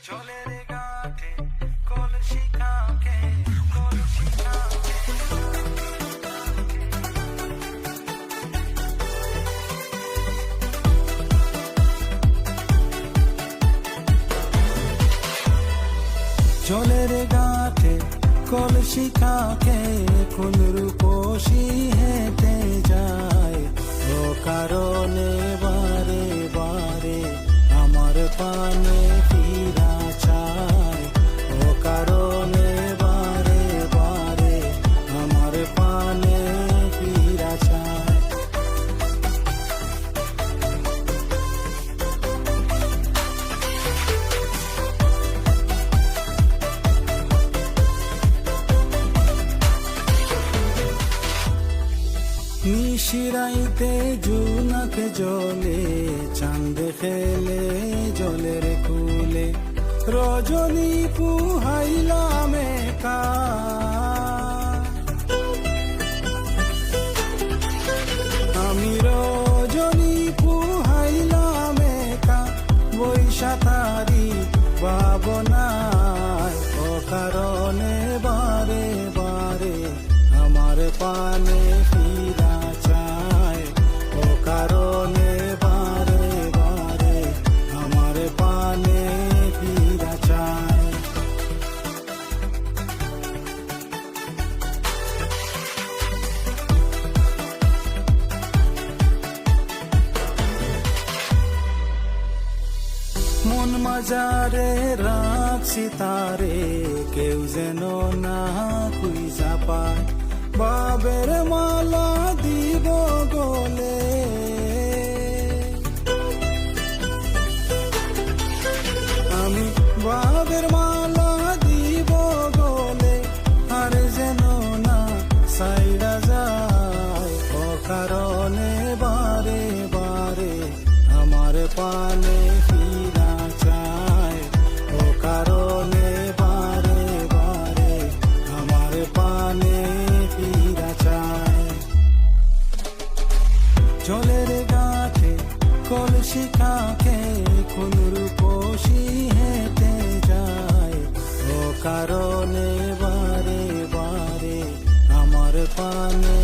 জলের ঘাটে কলসি কাঁখে কলসি কাঁখে জলের ঘাটে কলসি কাঁখে কোন রূপসী হেঁটে যায় ও কারণে বারে বারে আমার পানে ফিরা চায় ও কারণে বারে বারে আমার পানে ফিরা চায় নিশিরাইতে জুনাক জলে চাঁদ খেলে জলের কুলে রজনী পুহাইলাম একা আমি রজনী পুহাইলাম একা বৈশা তারি ভাবনায় ও কারণে বারে বারে আমার পানে ফিরা চায় ও কারণে বারে বারে আমার পানে ফিরা চায় মন মাজারে রাখছি তারে কেউ যেন না খুঁজা পায় বাবের মালা দিব গলে আমি বাবের মালা দিব গলে আর যেন না সাইরা যায় ও কারণে বারে বারে আমার পানে ফিরা চায় ও কারণে বারে বারে আমার পানে ফিরা চায় জলের ঘাটে কলসি কাঁখে কোন রূপসী হেঁটে যায় ও কারণে বারে বারে আমার পানে